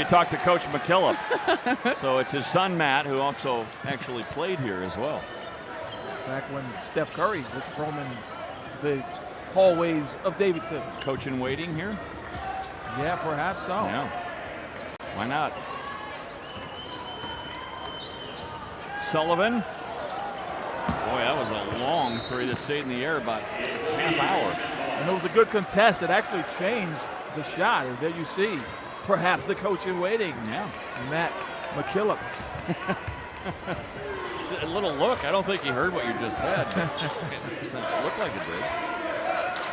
talk to Coach McKillop. So it's his son, Matt, who also actually played here as well. Back when Steph Curry was roaming the hallways of Davidson. Coach in waiting here? Yeah, perhaps so. Yeah. Why not? Sullivan. Boy, that was a long three that stayed in the air about half hour. And it was a good contest. It actually changed the shot. And there you see, perhaps the coach in waiting. Yeah. Matt McKillop. A little look. I don't think he heard what you just said. It looked like it did.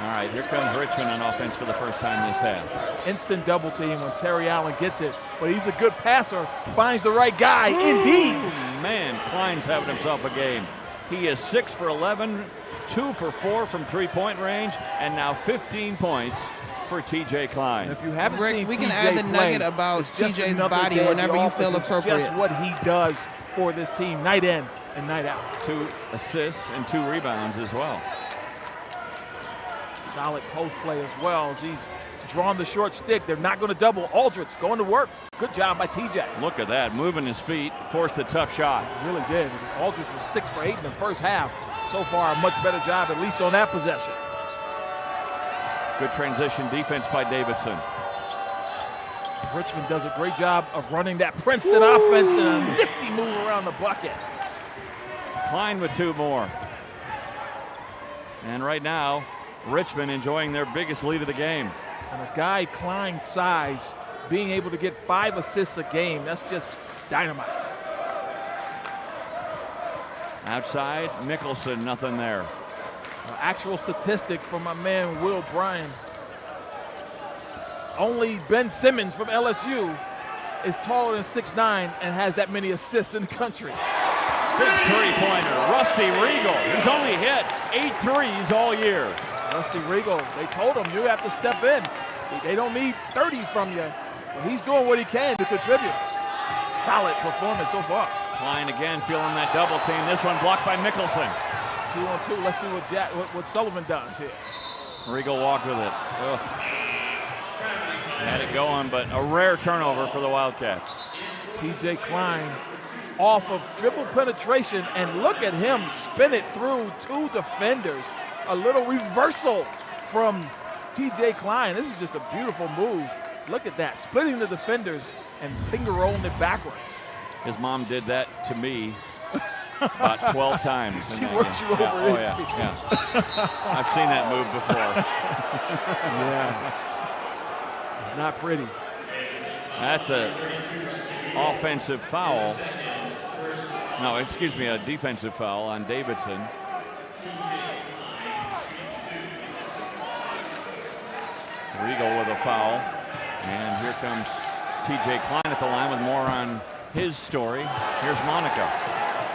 All right, here comes Richmond on offense for the first time this half. Instant double team when Terry Allen gets it, but he's a good passer, finds the right guy. Indeed. Man, Klein's having himself a game. He is 6 for 11, 2 for 4 from three-point range, and now 15 points for TJ Klein. And if you haven't Rick, seen we can TJ add the play, nugget about TJ's body whenever you feel appropriate. Just what he does for this team, night in and night out. 2 assists and 2 rebounds as well. Solid post play as well as he's drawn the short stick. They're not going to double. Aldridge going to work. Good job by TJ. Look at that, moving his feet, forced a tough shot. He really did. Aldridge was 6 for 8 in the first half. So far, a much better job, at least on that possession. Good transition defense by Davidson. Richmond does a great job of running that Princeton offense and a nifty move around the bucket. Klein with 2 more. And right now, Richmond enjoying their biggest lead of the game. And a guy Klein's size, being able to get 5 assists a game, that's just dynamite. Outside, Mickelson, nothing there. Actual statistic from my man Will Bryan. Only Ben Simmons from LSU is taller than 6'9" and has that many assists in the country. Big three-pointer, Rusty Regal. He's only hit 8 threes all year. Rusty Regal, they told him you have to step in. They don't need 30 from you. But he's doing what he can to contribute. Solid performance so far. Klein again feeling that double team. This one blocked by Mickelson. 2-on-2. Let's see what Sullivan does here. Regal walked with it. Ugh. Had it going, but a rare turnover for the Wildcats. TJ Klein off of dribble penetration, and look at him spin it through 2 defenders. A little reversal from TJ Klein. This is just a beautiful move. Look at that, splitting the defenders and finger rolling it backwards. His mom did that to me about 12 times. She works you over. Yeah. I've seen that move before. Yeah. It's not pretty. That's a offensive foul. No, excuse me, a defensive foul on Davidson. Regal with a foul. And here comes TJ Klein at the line with more on his story. Here's Monica.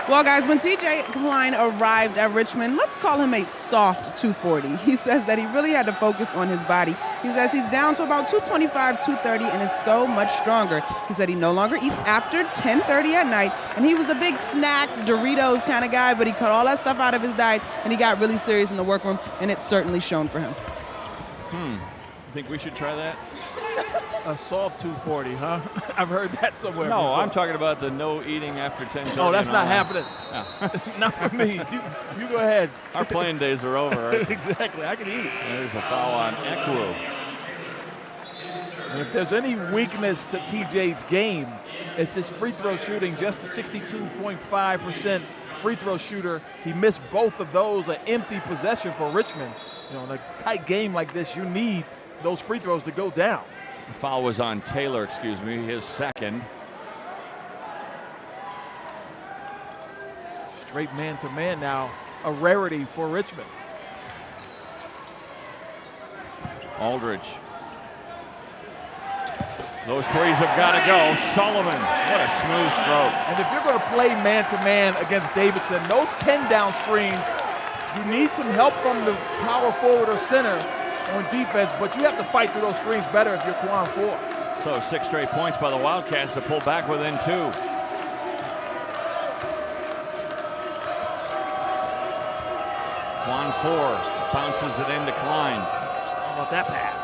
Well, guys, when TJ Klein arrived at Richmond, let's call him a soft 240. He says that he really had to focus on his body. He says he's down to about 225, 230, and is so much stronger. He said he no longer eats after 10:30 at night, and he was a big snack, Doritos kind of guy, but he cut all that stuff out of his diet, and he got really serious in the workroom, and it's certainly shown for him. You think we should try that? A soft 240, huh? I've heard that somewhere. No, before. I'm talking about the no eating after 10:30. Oh, that's not happening. Yeah. Not for me. You go ahead. Our playing days are over. Right? Exactly. I can eat. There's a foul on Ekwu. And if there's any weakness to TJ's game, it's his free throw shooting, just a 62.5% free throw shooter. He missed both of those, an empty possession for Richmond. You know, in a tight game like this, you need those free throws to go down. The foul was on Taylor, his second. Straight man-to-man now, a rarity for Richmond. Aldridge. Those threes have got to go. Sullivan, what a smooth stroke. And if you're going to play man-to-man against Davidson, those pin-down screens, you need some help from the power forward or center on defense, but you have to fight through those screens better if you're Quan 4. So 6 straight points by the Wildcats to pull back within 2. Quan 4 bounces it into Klein. How about that pass?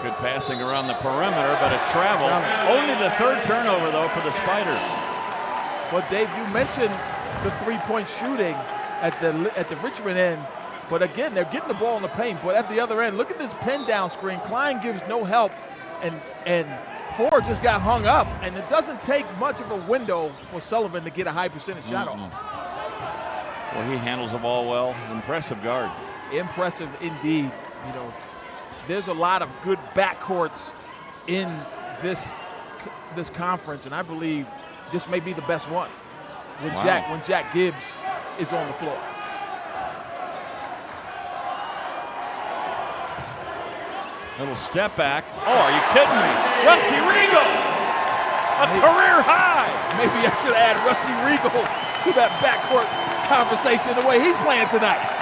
Good passing around the perimeter, but it traveled. Only the third turnover, though, for the Spiders. Well, Dave, you mentioned the three-point shooting at the Richmond end. But again, they're getting the ball in the paint. But at the other end, look at this pin down screen. Klein gives no help, and Ford just got hung up. And it doesn't take much of a window for Sullivan to get a high percentage shot off. Well, he handles the ball well. Impressive guard. Impressive indeed. You know, there's a lot of good backcourts in this conference, and I believe this may be the best one when Jack Gibbs is on the floor. Little step back. Oh, are you kidding me? Rusty Regal! A career high! Maybe I should add Rusty Regal to that backcourt conversation the way he's playing tonight.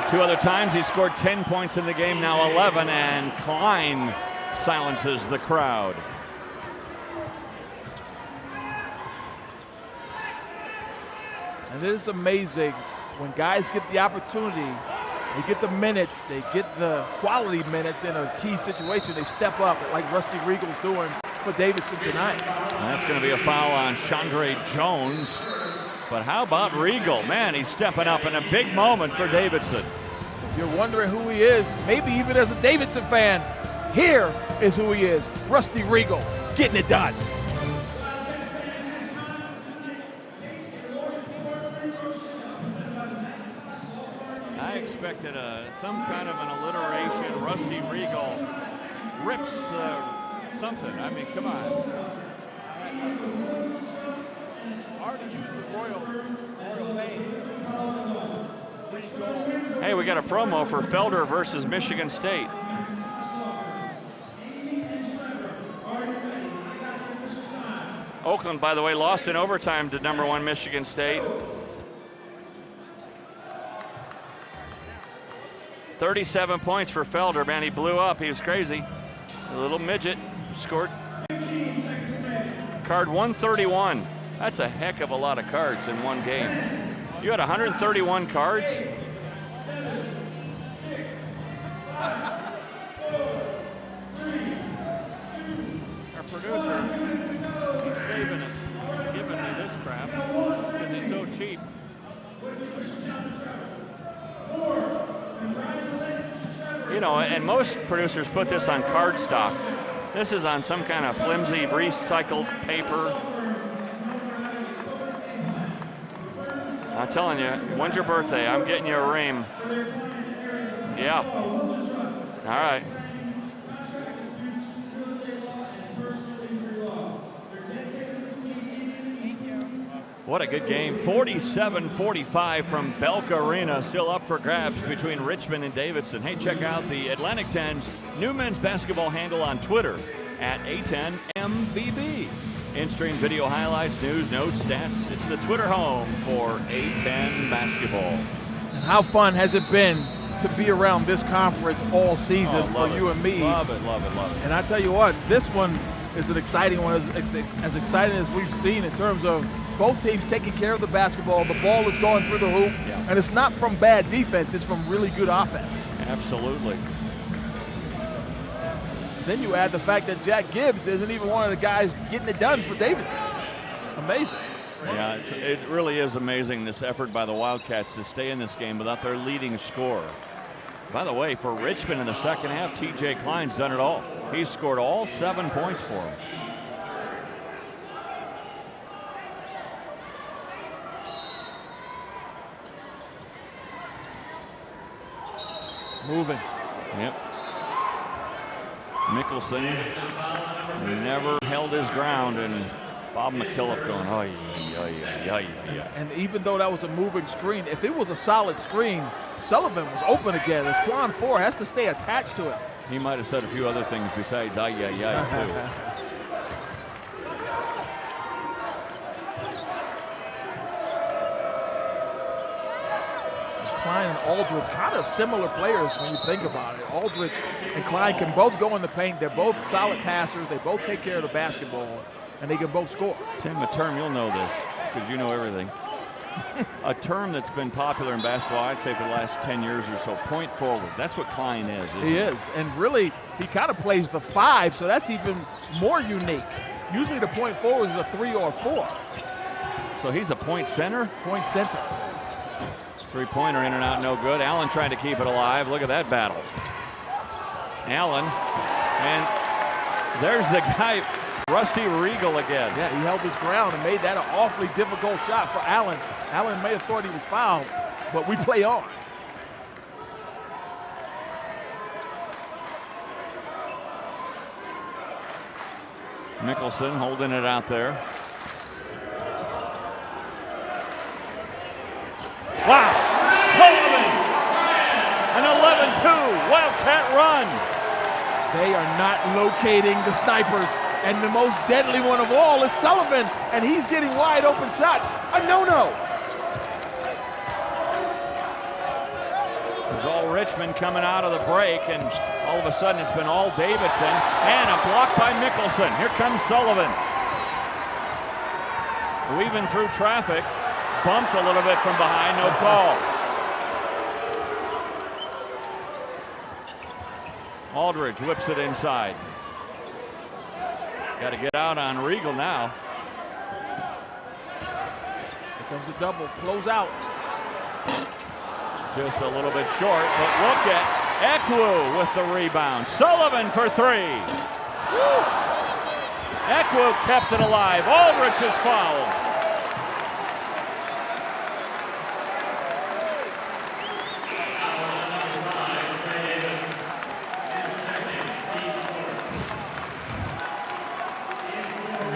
2 other times he scored 10 points in the game, now 11, and Klein silences the crowd. And it is amazing when guys get the opportunity, they get the minutes, they get the quality minutes in a key situation, they step up like Rusty Regal's doing for Davidson tonight. And that's going to be a foul on Chandre Jones. But how about Regal? Man, he's stepping up in a big moment for Davidson. If you're wondering who he is, maybe even as a Davidson fan, here is who he is. Rusty Regal, getting it done. I expected some kind of an alliteration. Rusty Regal rips something. I mean, come on. Hard to use the Royal name. Hey, we got a promo for Felder versus Michigan State. Oakland, by the way, lost in overtime to #1 Michigan State. 37 points for Felder. Man, he blew up. He was crazy. A little midget scored. Card 131. That's a heck of a lot of cards in one game. You had 131 cards? Our producer, he's saving it. He's giving me this crap because he's so cheap. You know, and most producers put this on cardstock. This is on some kind of flimsy recycled paper. I'm telling you, when's your birthday? I'm getting you a ring. Yeah. All right. What a good game. 47-45 from Belk Arena. Still up for grabs between Richmond and Davidson. Hey, check out the Atlantic 10's new men's basketball handle on Twitter at A10MBB. In-stream video highlights, news, notes, stats. It's the Twitter home for A10 basketball. And how fun has it been to be around this conference all season for you and me? Love it, love it, love it. And I tell you what, this one is an exciting one, as exciting as we've seen in terms of both teams taking care of the basketball. The ball is going through the hoop, and it's not from bad defense, it's from really good offense. Absolutely. Then you add the fact that Jack Gibbs isn't even one of the guys getting it done for Davidson. Amazing. Yeah, it really is amazing, this effort by the Wildcats to stay in this game without their leading scorer. By the way, for Richmond in the second half, TJ Klein's done it all. He's scored all 7 points for them. Moving. Yep. Mickelson never held his ground, and Bob McKillop going, oh, yeah. And even though that was a moving screen, if it was a solid screen, Sullivan was open again. As Quan Four has to stay attached to it. He might have said a few other things besides too. Klein and Aldridge, kind of similar players when you think about it. Aldridge and Klein can both go in the paint. They're both solid passers. They both take care of the basketball, and they can both score. Tim, a term, you'll know this because you know everything. a term that's been popular in basketball, I'd say, for the last 10 years or so. Point forward. That's what Klein is. He is. And really, he kind of plays the 5, so that's even more unique. Usually the point forward is a 3 or a 4. So he's a point center? Point center. Three-pointer in and out, no good. Allen trying to keep it alive. Look at that battle. Allen, and there's the guy, Rusty Regal again. Yeah, he held his ground and made that an awfully difficult shot for Allen. Allen may have thought he was fouled, but we play on. Mickelson holding it out there. Wow! Sullivan! An 11-2 Wildcat run. They are not locating the snipers, and the most deadly one of all is Sullivan, and he's getting wide open shots. A no-no. It's all Richmond coming out of the break, and all of a sudden it's been all Davidson, and a block by Mickelson. Here comes Sullivan. Weaving through traffic, bumped a little bit from behind, no call. Aldridge whips it inside. Got to get out on Regal now. Here comes the double, close out. Just a little bit short, but look at Ekwu with the rebound. Sullivan for 3. Woo! Ekwu kept it alive. Aldridge is fouled.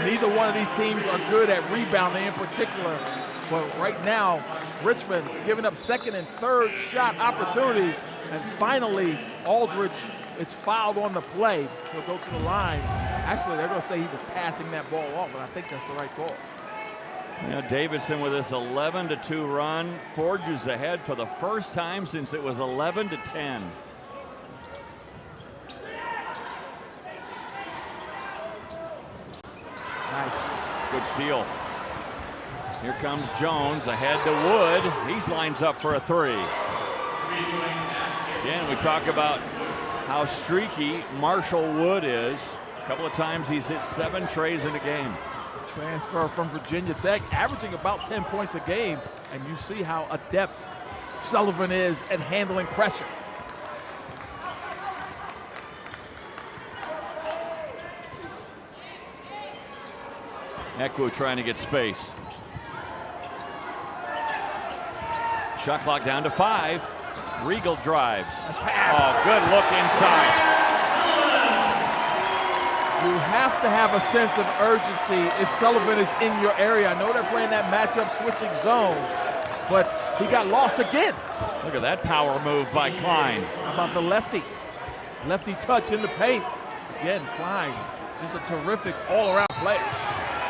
Neither one of these teams are good at rebounding in particular, but right now, Richmond giving up second and third shot opportunities, and finally, Aldridge is fouled on the play. He'll go to the line. Actually, they're going to say he was passing that ball off, and I think that's the right call. Yeah, Davidson with this 11-2 run forges ahead for the first time since it was 11-10. Nice. Good steal. Here comes Jones ahead to Wood. He lines up for a 3. Again, we talk about how streaky Marshall Wood is. A couple of times he's hit 7 trays in a game. Transfer from Virginia Tech, averaging about 10 points a game, and you see how adept Sullivan is at handling pressure. Ekwu trying to get space. Shot clock down to 5. Regal drives. Oh, good look inside. You have to have a sense of urgency if Sullivan is in your area. I know they're playing that matchup switching zone, but he got lost again. Look at that power move by Klein. How about the lefty? Lefty touch in the paint. Again, Klein, just a terrific all-around player.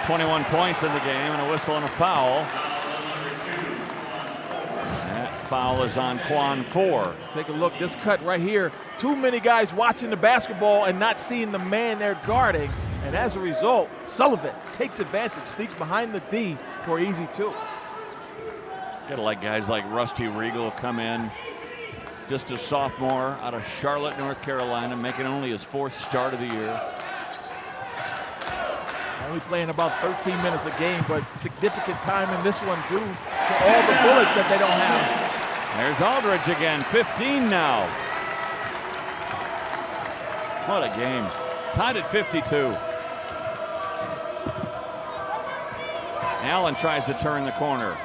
21 points in the game and a whistle and a foul. That foul is on Quan 4. Take a look, this cut right here. Too many guys watching the basketball and not seeing the man they're guarding. And as a result, Sullivan takes advantage, sneaks behind the D for an easy 2. Gotta like guys like Rusty Regal come in. Just a sophomore out of Charlotte, North Carolina, making only his 4th start of the year. Only playing about 13 minutes a game, but significant time in this one due to all the bullets that they don't have. There's Aldridge again, 15 now. What a game. Tied at 52. Allen tries to turn the corner.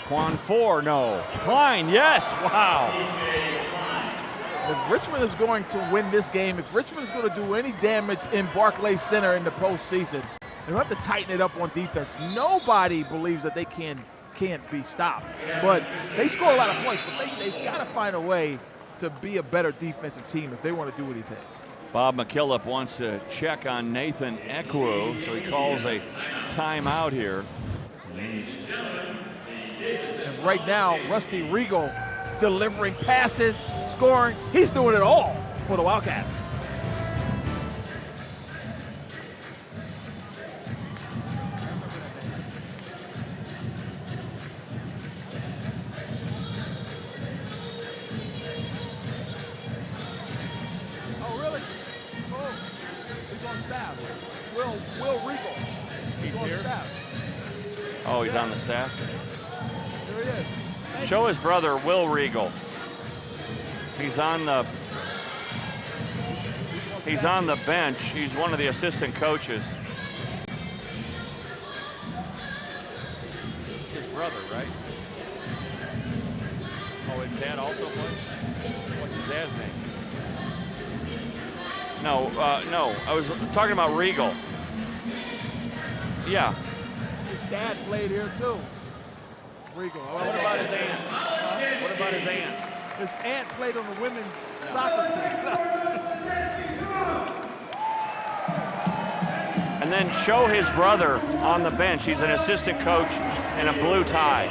Quan 4, no. Klein, yes, wow. If Richmond is going to win this game, if Richmond is going to do any damage in Barclays Center in the postseason, they have to tighten it up on defense. Nobody believes that they can't be stopped. But they score a lot of points, but they got to find a way to be a better defensive team if they want to do anything. Bob McKillop wants to check on Nathan Ekwu, so he calls a timeout here. And right now, Rusty Regal delivering passes, scoring. He's doing it all for the Wildcats. Oh, he's on the staff? There he is. Show his brother, Will Regal. He's on the bench. He's one of the assistant coaches. His brother, right? Oh, his dad also plays? What's his dad's name? No, I was talking about Regal. Yeah. His dad played here too. Regal. What about his aunt? What about his aunt? His aunt played on the women's soccer team. And then show his brother on the bench. He's an assistant coach in a blue tie.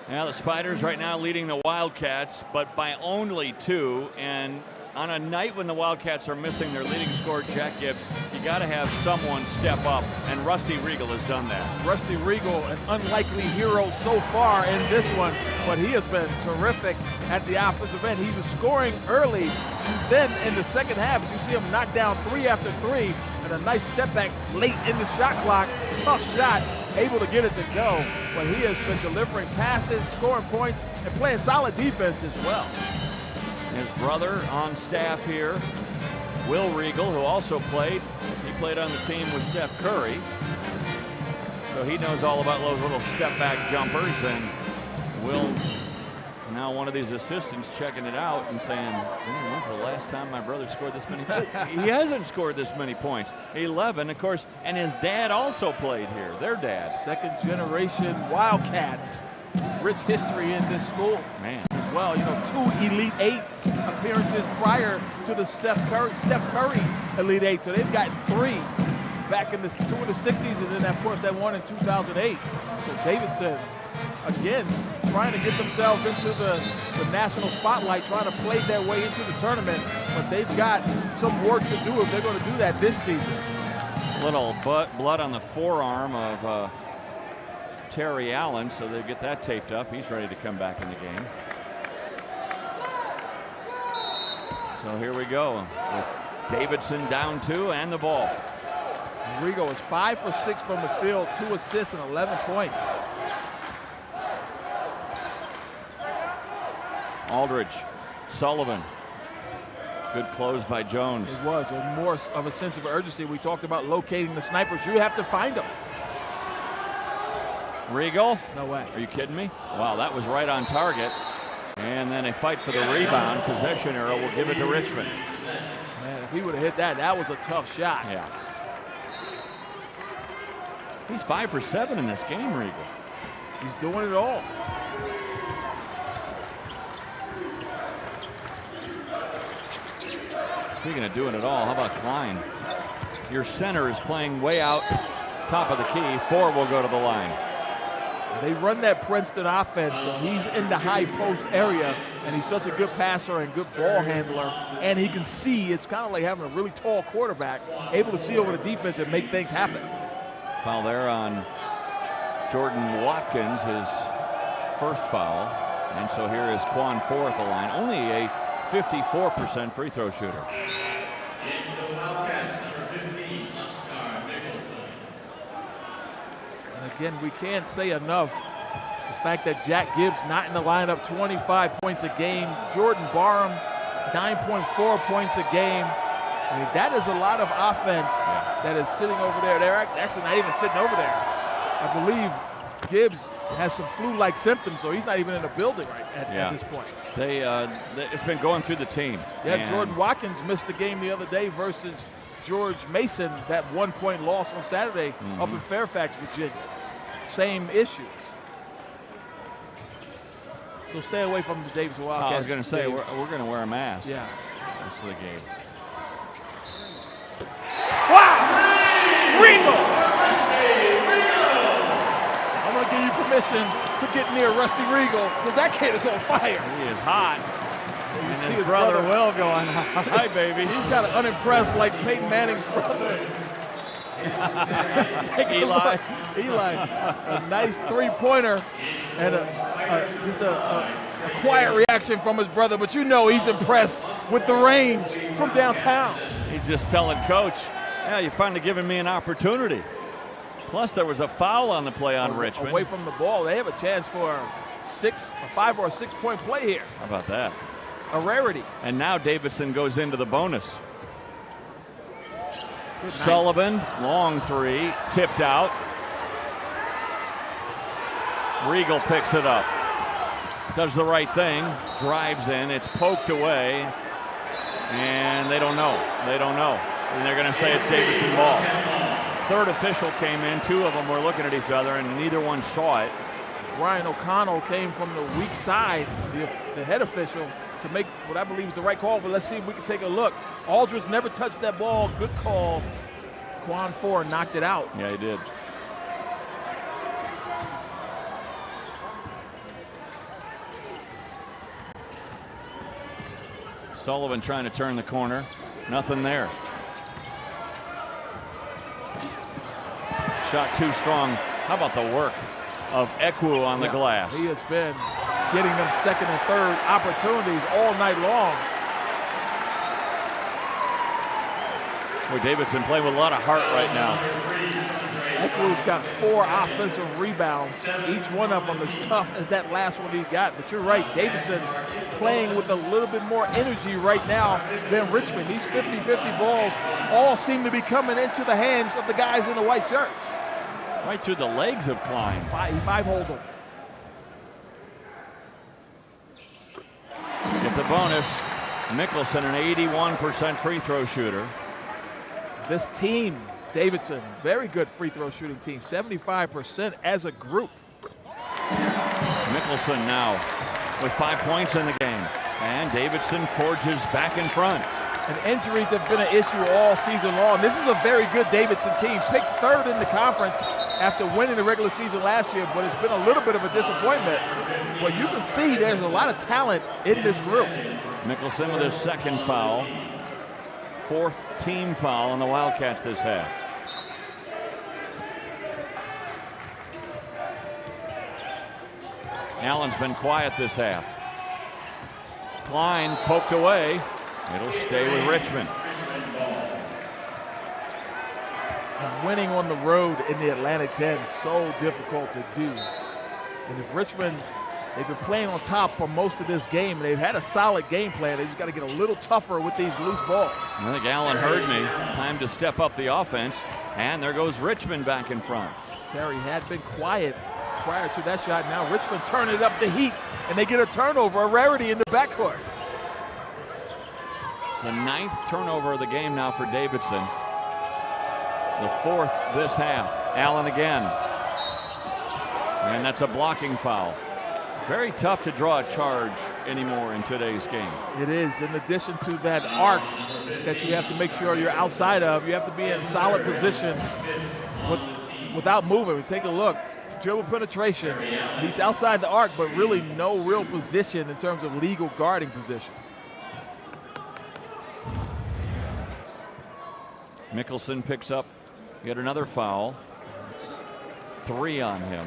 Now the Spiders right now leading the Wildcats, but by only 2. And on a night when the Wildcats are missing their leading scorer, Jack Gibbs, you got to have someone step up, and Rusty Regal has done that. Rusty Regal, an unlikely hero so far in this one, but he has been terrific at the offensive end. He was scoring early, then in the second half, you see him knock down 3 after 3, and a nice step back late in the shot clock. Tough shot, able to get it to go, but he has been delivering passes, scoring points, and playing solid defense as well. His brother on staff here, Will Regal, who also played. He played on the team with Steph Curry. So he knows all about those little step-back jumpers. And Will, now one of these assistants, checking it out and saying, when's the last time my brother scored this many points? He hasn't scored this many points. 11, of course, and his dad also played here, their dad. Second generation Wildcats. Rich history in this school. Man. As well, 2 Elite Eights appearances prior to the Steph Curry Elite Eight. So they've gotten 3 back in the 2 in the 60s, and then of course that one in 2008. So Davidson, again, trying to get themselves into the national spotlight, trying to play their way into the tournament, but they've got some work to do if they're going to do that this season. Little blood on the forearm of Terry Allen, so they get that taped up. He's ready to come back in the game. So here we go with Davidson down 2 and the ball. Regal is 5 for 6 from the field, 2 assists and 11 points. Aldridge, Sullivan. Good close by Jones. It was more of a sense of urgency. We talked about locating the snipers. You have to find them. Regal? No way. Are you kidding me? Wow, that was right on target. And then a fight for the rebound. Possession arrow will give it to Richmond. Man, if he would have hit that, that was a tough shot. Yeah. He's 5 for 7 in this game, Regal. He's doing it all. Speaking of doing it all, how about Klein? Your center is playing way out, top of the key. 4 will go to the line. They run that Princeton offense, so he's in the high post area, and he's such a good passer and good ball handler, and he can see. It's kind of like having a really tall quarterback, able to see over the defense and make things happen. Foul there on Jordan Watkins, his first foul. And so here is Quan Four at the line. Only a 54% free throw shooter. And again, we can't say enough the fact that Jack Gibbs not in the lineup, 25 points a game. Jordan Barham, 9.4 points a game. I mean, that is a lot of offense that is sitting over there. They're actually not even sitting over there. I believe Gibbs has some flu-like symptoms, so he's not even in the building at this point. It's been going through the team. Yeah, Jordan Watkins missed the game the other day versus George Mason, that 1-point loss on Saturday up in Fairfax, Virginia. Same issues. So stay away from the Davidson Wildcats. I was going to say, we're going to wear a mask. Yeah. Most of the game. Wow! Regal! I'm going to give you permission to get near Rusty Regal, because that kid is on fire. He is hot. And his brother Will going, hi, baby. He's kind of unimpressed like Peyton Manning's brother. Eli. Eli, a nice three-pointer and just a quiet reaction from his brother, but you know he's impressed with the range from downtown. He's just telling Coach, yeah, you're finally giving me an opportunity. Plus, there was a foul on the play on Richmond. Away from the ball, they have a chance for a 5 or 6 point play here. How about that? A rarity. And now Davidson goes into the bonus. Sullivan, long three, tipped out. Regal picks it up. Does the right thing, drives in, it's poked away, and they don't know. They don't know. And they're going to say it's Davidson ball. Third official came in, two of them were looking at each other, and neither one saw it. Ryan O'Connell came from the weak side, the head official, to make what I believe is the right call, but let's see if we can take a look. Aldridge never touched that ball. Good call. Quan Ford knocked it out. Yeah, he did. Sullivan trying to turn the corner. Nothing there. Shot too strong. How about the work of Ekwu on the glass? He has been getting them second and third opportunities all night long. Boy, Davidson playing with a lot of heart right now. Ekwu's got 4 offensive rebounds. Each one of them as tough as that last one he got. But you're right, Davidson playing with a little bit more energy right now than Richmond. These 50-50 balls all seem to be coming into the hands of the guys in the white shirts. Right through the legs of Klein. Five-hold them. Get the bonus. Mickelson, an 81% free throw shooter. This team, Davidson, very good free throw shooting team, 75% as a group. Mickelson now with 5 points in the game. And Davidson forges back in front. And injuries have been an issue all season long. This is a very good Davidson team. Picked third in the conference after winning the regular season last year, but it's been a little bit of a disappointment. But you can see there's a lot of talent in this group. Mickelson with his second foul. 4th team foul on the Wildcats this half. Allen's been quiet this half. Klein poked away. It'll stay with Richmond. And winning on the road in the Atlantic 10 is so difficult to do. And if Richmond, they've been playing on top for most of this game. They've had a solid game plan. They just got to get a little tougher with these loose balls. I think Allen heard me. Time to step up the offense. And there goes Richmond back in front. Terry had been quiet prior to that shot. Now Richmond turning up the heat, and they get a turnover, a rarity in the backcourt. It's the 9th turnover of the game now for Davidson. The 4th this half. Allen again. And that's a blocking foul. Very tough to draw a charge anymore in today's game. It is. In addition to that arc that you have to make sure you're outside of, you have to be in solid position without moving. Take a look. Dribble penetration. He's outside the arc, but really no real position in terms of legal guarding position. Mickelson picks up yet another foul. It's 3 on him.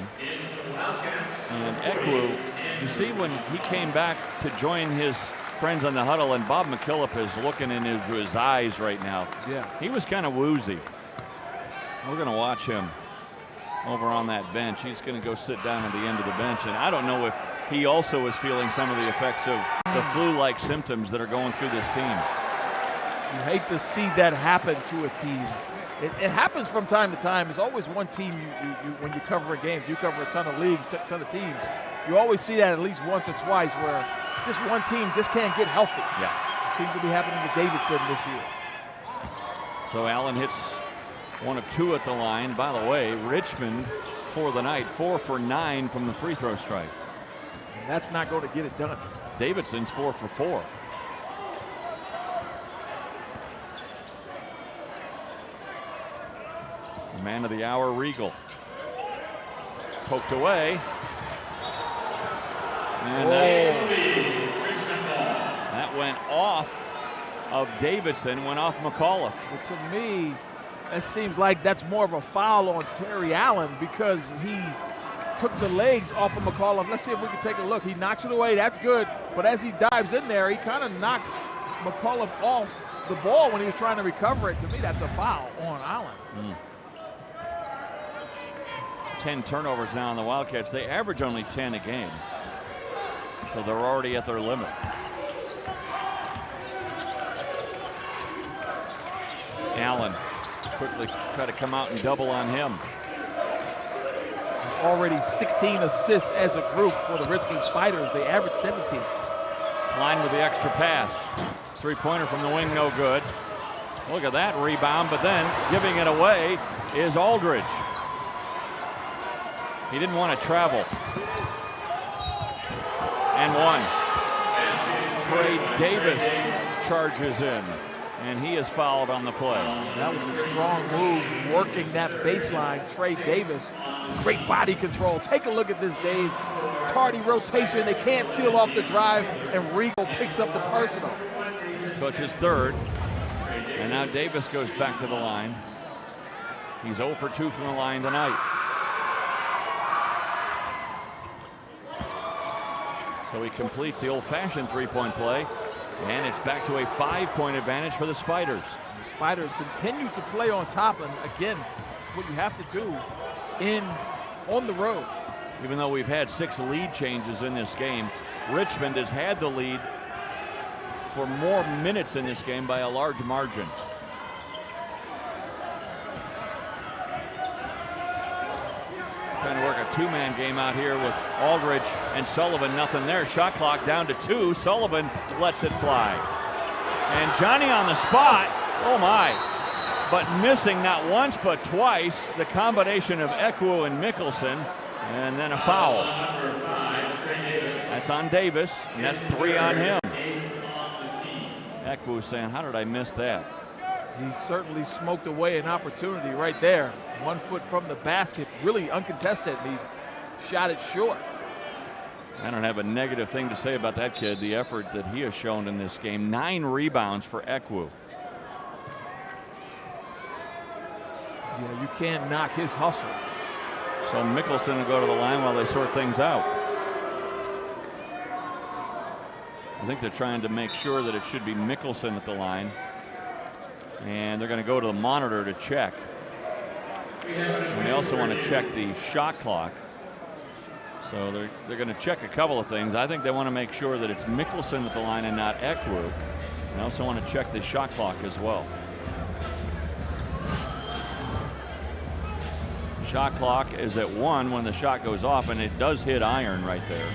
And Ekwu, you see when he came back to join his friends on the huddle, and Bob McKillop is looking into his eyes right now. Yeah. He was kind of woozy. We're going to watch him over on that bench. He's going to go sit down at the end of the bench, and I don't know if he also is feeling some of the effects of the flu-like symptoms that are going through this team. You hate to see that happen to a team. It happens from time to time. There's always one team when you cover a game. You cover a ton of leagues, a ton of teams. You always see that at least once or twice where just one team just can't get healthy. Yeah. It seems to be happening to Davidson this year. So Allen hits 1 of 2 at the line. By the way, Richmond for the night, 4 for 9 from the free throw stripe. And that's not going to get it done. Davidson's 4 for 4. Man of the hour, Regal. Poked away. And that went off of Davidson, went off McAuliffe. But to me, it seems like that's more of a foul on Terry Allen because he took the legs off of McAuliffe. Let's see if we can take a look. He knocks it away. That's good. But as he dives in there, he kind of knocks McAuliffe off the ball when he was trying to recover it. To me, that's a foul on Allen. 10 turnovers now on the Wildcats. They average only 10 a game. So they're already at their limit. Allen quickly try to come out and double on him. Already 16 assists as a group for the Richmond Spiders. They average 17. Klein with the extra pass. Three-pointer from the wing, no good. Look at that rebound, but then giving it away is Aldridge. He didn't want to travel. And one. Trey Davis charges in, and he is fouled on the play. That was a strong move, working that baseline. Trey Davis, great body control. Take a look at this, Dave. Tardy rotation, they can't seal off the drive, and Regal picks up the personal. So it's his third, and now Davis goes back to the line. He's 0 for 2 from the line tonight. So he completes the old-fashioned three-point play, and it's back to a 5-point advantage for the Spiders. The Spiders continue to play on top, and again, what you have to do on the road. Even though we've had 6 lead changes in this game, Richmond has had the lead for more minutes in this game by a large margin. Trying to work a two-man game out here with Aldridge and Sullivan. Nothing there. Shot clock down to 2. Sullivan lets it fly. And Johnny on the spot. Oh my. But missing not once but twice. The combination of Ekwu and Mickelson. And then a foul. That's on Davis. And that's 3 on him. Ekwu saying, how did I miss that? He certainly smoked away an opportunity right there. 1 foot from the basket, really uncontested. He shot it short. I don't have a negative thing to say about that kid, the effort that he has shown in this game. 9 rebounds for Ekwu. Yeah, you can't knock his hustle. So Mickelson will go to the line while they sort things out. I think they're trying to make sure that it should be Mickelson at the line. And they're going to go to the monitor to check. And they also want to check the shot clock. So they're going to check a couple of things. I think they want to make sure that it's Mickelson at the line and not Ekwu. They also want to check the shot clock as well. Shot clock is at 1 when the shot goes off, and it does hit iron right there.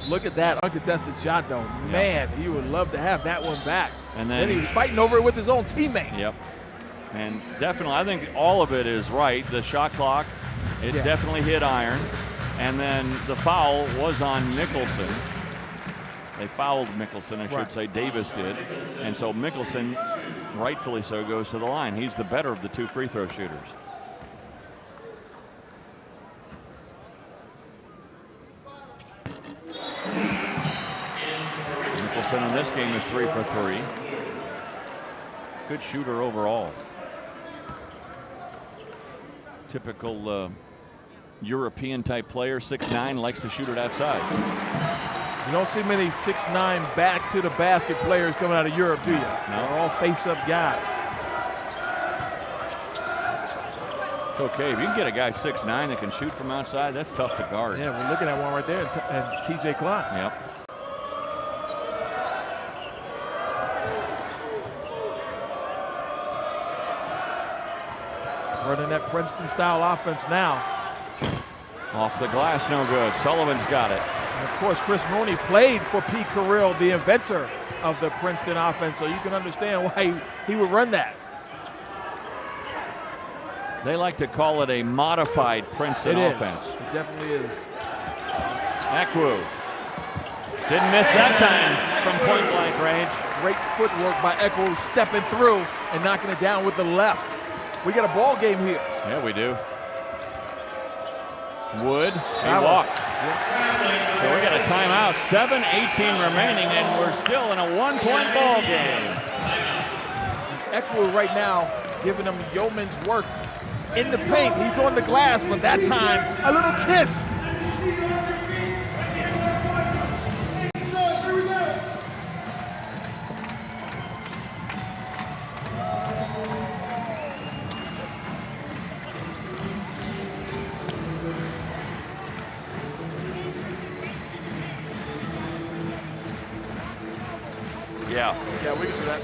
Look at that uncontested shot, though. Man, he would love to have that one back. And then he's fighting over it with his own teammate. Yep. And definitely, I think all of it is right. The shot clock, it definitely hit iron. And then the foul was on Mickelson. They fouled Mickelson, I should say. Davis did. And so Mickelson, rightfully so, goes to the line. He's the better of the 2 free throw shooters. Mickelson in this game is 3 for 3. Good shooter overall. Typical European type player, 6'9", likes to shoot it outside. You don't see many 6'9" back to the basket players coming out of Europe, do you? No. They're all face-up guys. It's okay. If you can get a guy 6'9" that can shoot from outside, that's tough to guard. Yeah, we're looking at one right there, and TJ Klein. Yep. Running that Princeton-style offense now. Off the glass, no good. Sullivan's got it. And of course, Chris Mooney played for Pete Carrill, the inventor of the Princeton offense, so you can understand why he would run that. They like to call it a modified Princeton offense. It definitely is. Ekwu didn't miss that time from point-blank range. Great footwork by Ekwu, stepping through and knocking it down with the left. We got a ball game here. Yeah, we do. Wood, he walked. Yep. So we got a timeout Timeout, 7:18 remaining, and we're still in a 1-point ball game. Eckler right now giving him yeoman's work in the paint. He's on the glass, but that time, a little kiss. Yeah, we can do that.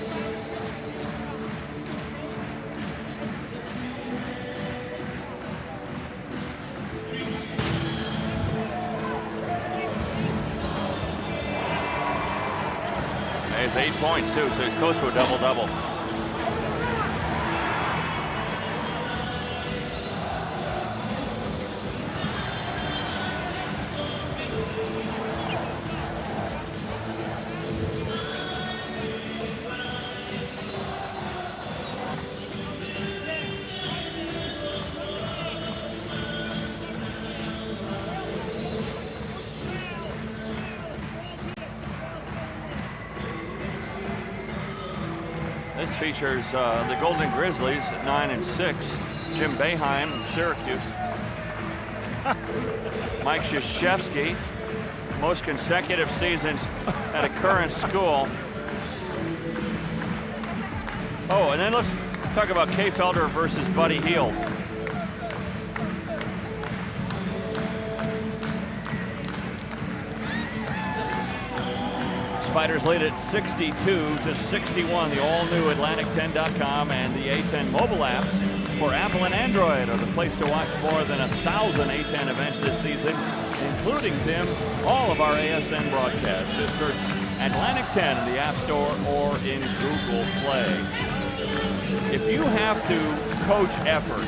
He's 8 points too, so he's close to a double-double. This features the Golden Grizzlies at 9-6. Jim Boeheim, Syracuse. Mike Krzyzewski, most consecutive seasons at a current school. Oh, and then let's talk about Kay Felder versus Buddy Hield. Spiders lead at 62-61. The all-new Atlantic10.com and the A10 mobile apps for Apple and Android are the place to watch more than 1,000 A10 events this season, including, Tim, all of our ASN broadcasts. Just search Atlantic 10 in the App Store or in Google Play. If you have to coach effort,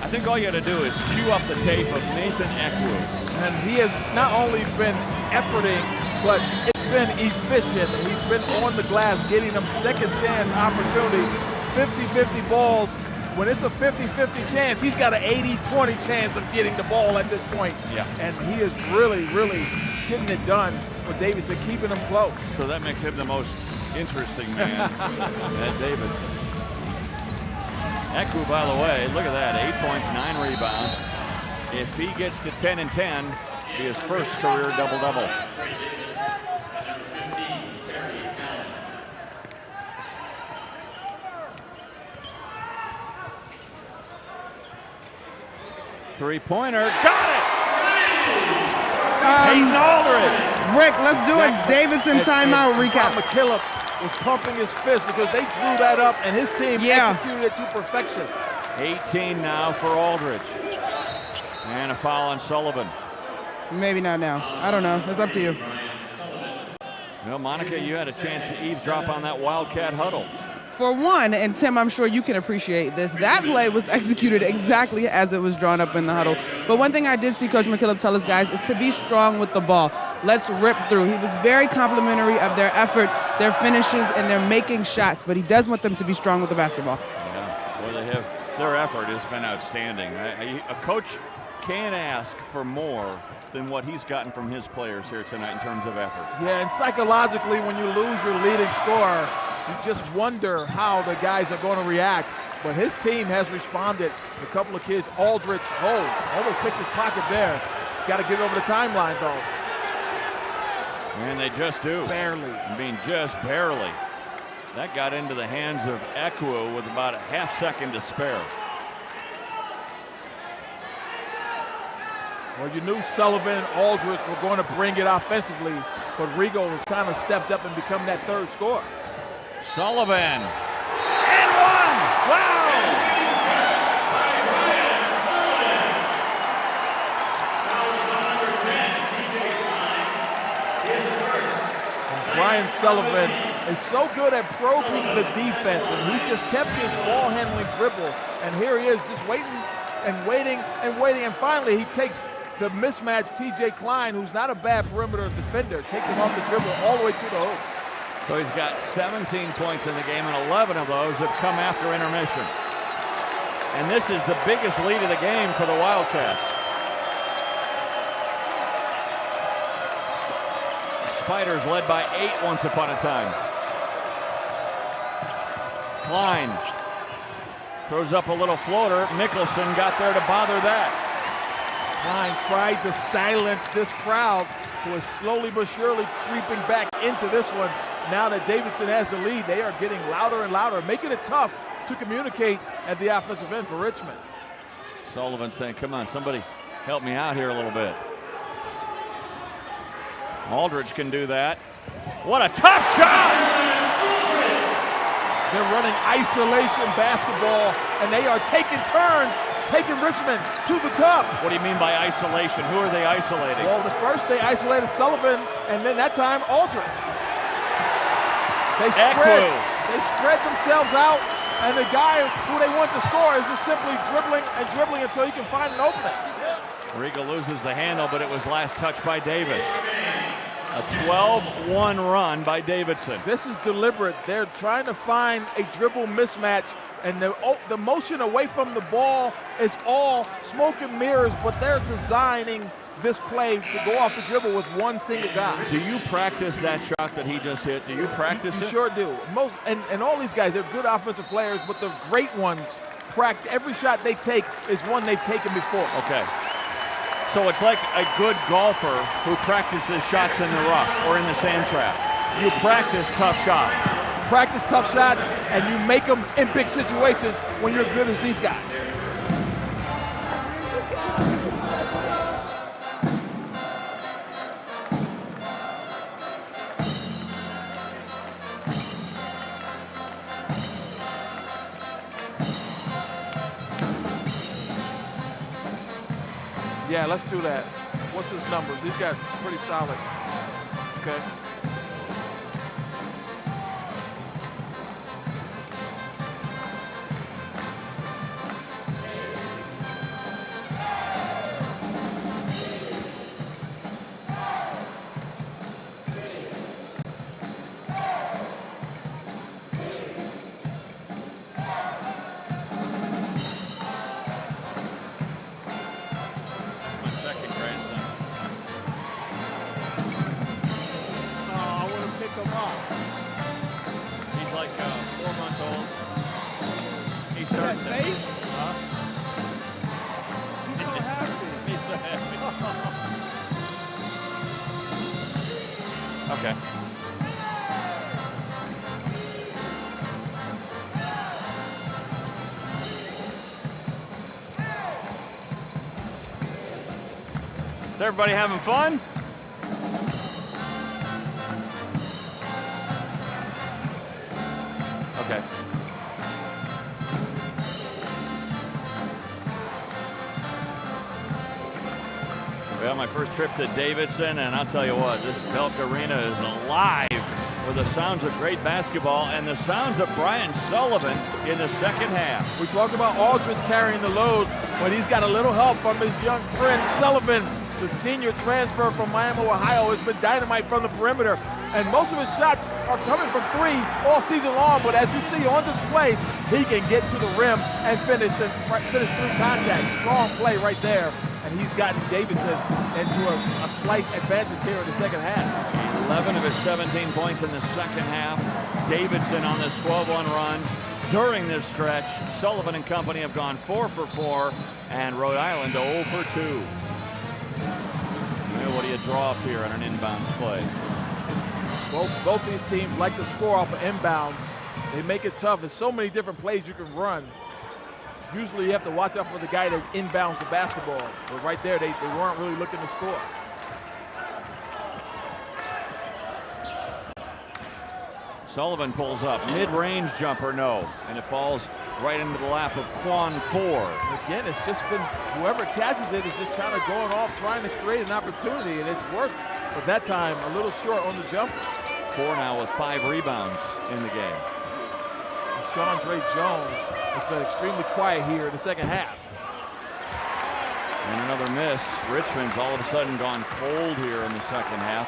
I think all you got to do is cue up the tape of Nathan Eckwood. And he has not only been efforting, but it's been efficient. He's been on the glass, getting them second chance opportunities, 50-50 balls. When it's a 50-50 chance, he's got an 80-20 chance of getting the ball at this point. Yeah. And he is really, really getting it done for Davidson, keeping him close. So that makes him the most interesting man at Davidson. Eckwood, by the way, look at that, 8 points, 9 rebounds. If he gets to 10 and 10, be his first career double-double. Three-pointer, got it! Peyton Aldridge. Rick, let's do a Davidson timeout recap. McKillop was pumping his fist because they drew that up and his team executed it to perfection. 18 now for Aldridge. And a foul on Sullivan. Maybe not now. I don't know. It's up to you. Well, Monica, you had a chance to eavesdrop on that Wildcat huddle. For one, and Tim, I'm sure you can appreciate this, that play was executed exactly as it was drawn up in the huddle. But one thing I did see Coach McKillop tell his guys is to be strong with the ball. Let's rip through. He was very complimentary of their effort, their finishes, and their making shots, but he does want them to be strong with the basketball. Yeah, well, their effort has been outstanding. A coach can't ask for more than what he's gotten from his players here tonight in terms of effort. Yeah, and psychologically, when you lose your leading scorer, you just wonder how the guys are going to react. But his team has responded. A couple of kids, Aldridge, almost picked his pocket there. Got to get over the timeline, though. And they just do. Barely. I mean, just barely. That got into the hands of Eckwood with about a half second to spare. Well, you knew Sullivan and Aldridge were going to bring it offensively, but Rigo has kind of stepped up and become that third scorer. Sullivan. And one! Wow! And Brian Sullivan is so good at probing the defense, and he just kept his ball handling dribble. And here he is just waiting and waiting and waiting. And finally, he takes the mismatch TJ Klein, who's not a bad perimeter defender, takes him off the dribble all the way to the hoop. So he's got 17 points in the game, and 11 of those have come after intermission. And this is the biggest lead of the game for the Wildcats. Spiders led by 8 once upon a time. Klein throws up a little floater. Mickelson got there to bother that. Klein tried to silence this crowd, who is slowly but surely creeping back into this one. Now that Davidson has the lead, they are getting louder and louder, making it tough to communicate at the offensive end for Richmond. Sullivan saying, come on, somebody help me out here a little bit. Aldridge can do that. What a tough shot! They're running isolation basketball, and they are taking turns, taking Richmond to the cup. What do you mean by isolation? Who are they isolating? Well, the first they isolated Sullivan, and then that time Aldridge. They spread themselves out, and the guy who they want to score is just simply dribbling and dribbling until he can find an opening. Riga loses the handle, but it was last touched by Davis. A 12-1 run by Davidson. This is deliberate. They're trying to find a dribble mismatch, and the motion away from the ball is all smoke and mirrors, but they're designing this play to go off the dribble with one single guy. Do you practice that shot that he just hit? Do you practice it? You sure do. And all these guys, they're good offensive players, but the great ones practice. Every shot they take is one they've taken before. Okay. So it's like a good golfer who practices shots in the rough or in the sand trap. You practice tough shots. Practice tough shots, and you make them in big situations when you're good as these guys. Yeah, let's do that. What's his number? These guys are pretty solid. Okay. He's like 4 months old. He's That starting to. face? Huh? He's so happy. He's so happy. Okay. Is everybody having fun? Okay. Well, my first trip to Davidson, and I'll tell you what, this Belk Arena is alive with the sounds of great basketball and the sounds of Brian Sullivan in the second half. We talked about Aldridge carrying the load, but he's got a little help from his young friend Sullivan. The senior transfer from Miami, Ohio, has been dynamite from the perimeter, and most of his shots are coming from three all season long, but as you see on display, he can get to the rim and finish through contact. Strong play right there, and he's gotten Davidson into a slight advantage here in the second half. 11 of his 17 points in the second half. Davidson on this 12-1 run. During this stretch, Sullivan and company have gone 4 for 4, and Rhode Island 0 for 2. What do you draw up here on an inbounds play? Both these teams like to score off of inbound. They make it tough. There's so many different plays you can run. Usually you have to watch out for the guy that inbounds the basketball. But right there, they weren't really looking to score. Sullivan pulls up. Mid-range jumper, no. And it falls right into the lap of Quan Four. Again, it's just been whoever catches it is just kind of going off, trying to create an opportunity, and it's worked. But that time, a little short on the jumper. Four now with 5 rebounds in the game. Chandre Jones has been extremely quiet here in the second half. And another miss. Richmond's all of a sudden gone cold here in the second half.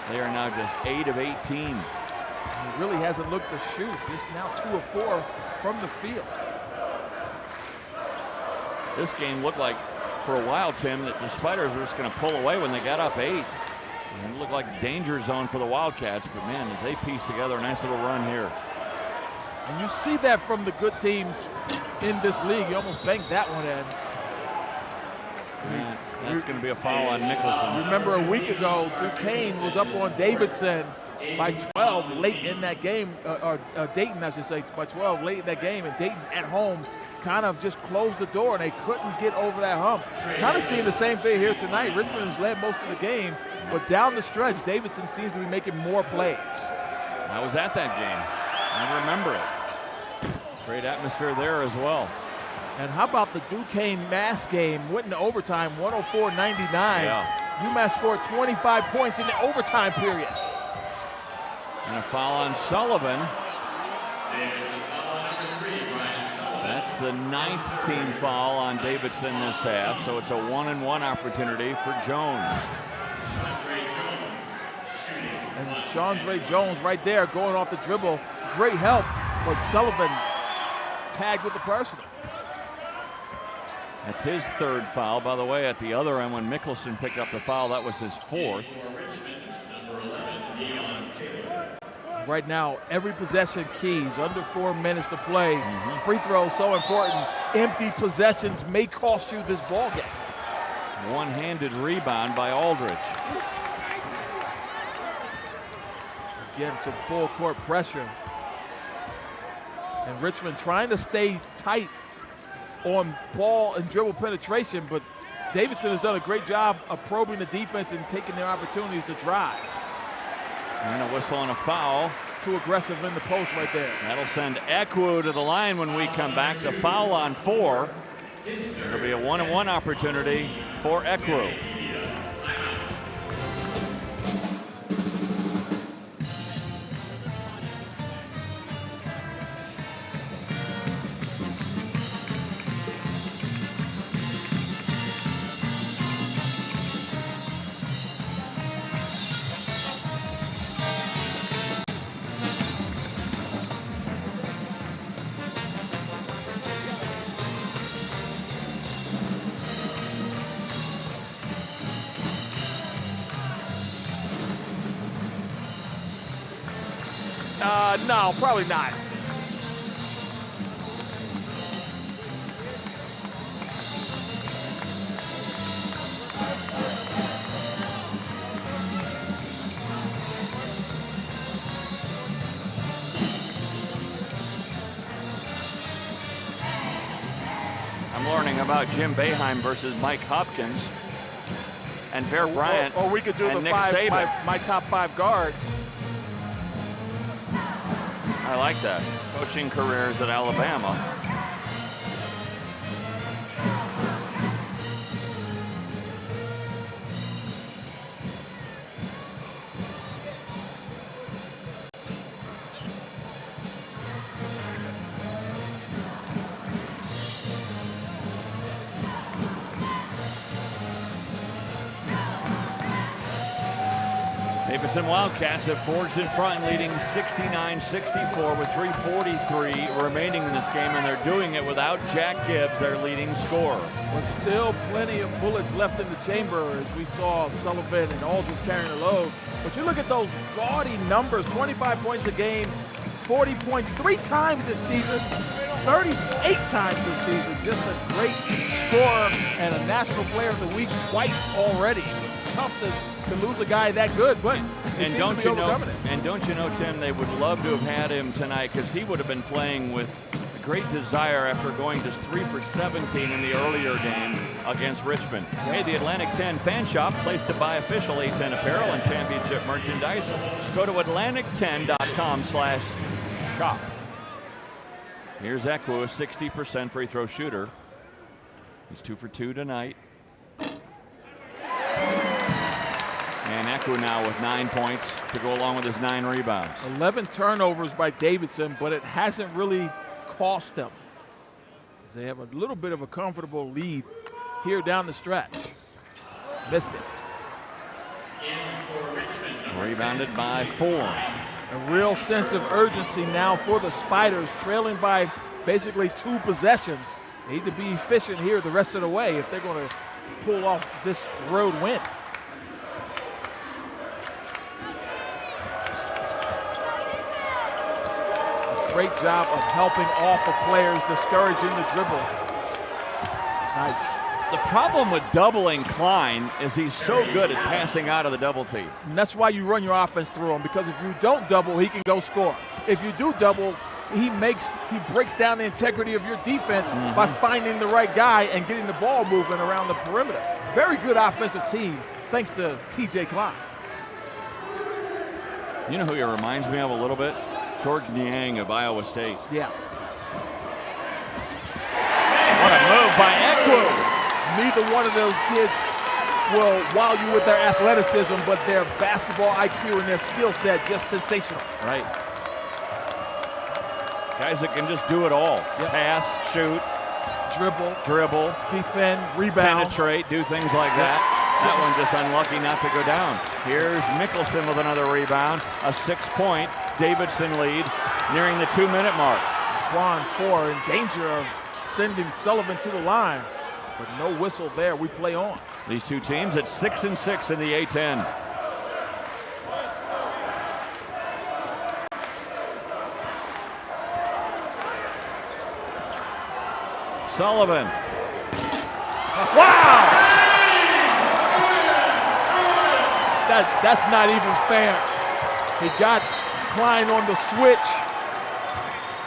They are now just 8 of 18. He really hasn't looked to shoot. Just now 2 of 4 from the field. This game looked like, for a while, Tim, that the Spiders were just going to pull away when they got up 8. And it looked like danger zone for the Wildcats, but man, they pieced together a nice little run here. And you see that from the good teams in this league. You almost banked that one in. Yeah, that's going to be a foul on Nicholson. Remember a week ago, Duquesne was up on Davidson by 12 late in that game, or Dayton, I should say, by 12 late in that game, and Dayton at home kind of just closed the door, and they couldn't get over that hump. Kind of seeing the same thing here tonight. Richmond has led most of the game, but down the stretch, Davidson seems to be making more plays. I was at that game. I remember it. Great atmosphere there as well. And how about the Duquesne-Mass game? Went into overtime, 104-99. Yeah. UMass scored 25 points in the overtime period. And a foul on Sullivan. That's the 9th team foul on Davidson this half, so it's a 1-and-1 opportunity for Jones. And Sean-Ray Jones right there going off the dribble. Great help, but Sullivan tagged with the personal. That's his 3rd foul. By the way, at the other end, when Mickelson picked up the foul, that was his 4th. Right now, every possession keys, under 4 minutes to play. Free throws so important. Empty possessions may cost you this ball game. One-handed rebound by Aldridge. Again, some full court pressure. And Richmond trying to stay tight on ball and dribble penetration, but Davidson has done a great job of probing the defense and taking their opportunities to drive. And a whistle on a foul. Too aggressive in the post right there. That'll send Ekwu to the line when we come back. The foul on 4. It'll be a 1-and-1 opportunity for Ekwu. No, probably not. I'm learning about Jim Boeheim versus Mike Hopkins and Bear Bryant. Or we could do and the Nick five, Saban. my top 5 guards. I like that. Coaching careers at Alabama. Davidson Wildcats have forged in front, leading 69-64 with 3:43 remaining in this game, and they're doing it without Jack Gibbs, their leading scorer. But still plenty of bullets left in the chamber, as we saw Sullivan and Aldridge carrying the load. But you look at those gaudy numbers, 25 points a game, 40 points 3 times this season, 38 times this season. Just a great scorer and a National Player of the Week twice already. Tough to lose a guy that good, but don't you know, Tim, they would love to have had him tonight, because he would have been playing with great desire after going just 3 for 17 in the earlier game against Richmond. Hey, the Atlantic 10 Fan Shop, place to buy official A10 apparel and championship merchandise. Go to Atlantic10.com/shop. Here's Ekwu, a 60% free throw shooter. He's 2 for 2 tonight. And Ekwu now with 9 points to go along with his 9 rebounds. 11 turnovers by Davidson, but it hasn't really cost them. They have a little bit of a comfortable lead here down the stretch. Missed it. Rebounded by 4. A real sense of urgency now for the Spiders, trailing by basically 2 possessions. They need to be efficient here the rest of the way if they're going to pull off this road win. great job of helping off of players, discouraging the dribble. Nice. The problem with doubling Klein is he's so good at passing out of the double team. And that's why you run your offense through him, because if you don't double, he can go score. If you do double, he breaks down the integrity of your defense by finding the right guy and getting the ball moving around the perimeter. Very good offensive team, thanks to TJ Klein. You know who he reminds me of a little bit? George Niang of Iowa State. Yeah. What a move by Ekwu. Neither one of those kids will wow you with their athleticism, but their basketball IQ and their skill set just sensational. Right. Guys that can just do it all. Yep. Pass, shoot, dribble, defend, rebound, penetrate, do things like that. That one just unlucky not to go down. Here's Mickelson with another rebound. A 6-point Davidson lead nearing the 2-minute mark. Juan 4 in danger of sending Sullivan to the line, but no whistle there. We play on. These two teams at 6-6 in the A-10. Sullivan. Wow! That's not even fair. He got Klein on the switch,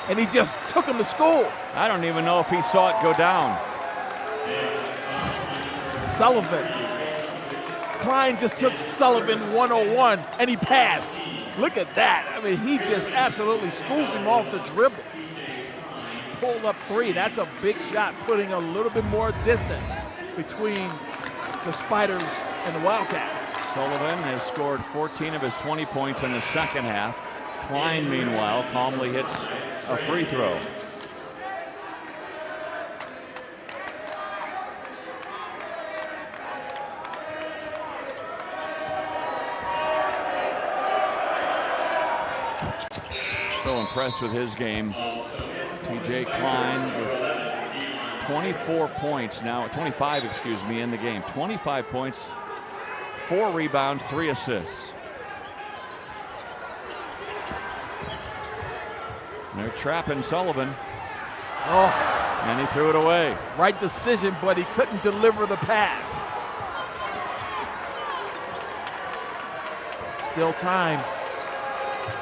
and he just took him to school. I don't even know if he saw it go down. Sullivan. Klein just took Sullivan 101, and he passed. Look at that. I mean, he just absolutely schools him off the dribble. Pulled up 3. That's a big shot, putting a little bit more distance between the Spiders and the Wildcats. Sullivan has scored 14 of his 20 points in the second half. Klein, meanwhile, calmly hits a free throw. So impressed with his game. TJ Klein with 24 points now, 25, excuse me, in the game. 25 points, 4 rebounds, 3 assists. They're trapping Sullivan. Oh, and he threw it away. Right decision, but he couldn't deliver the pass. Still time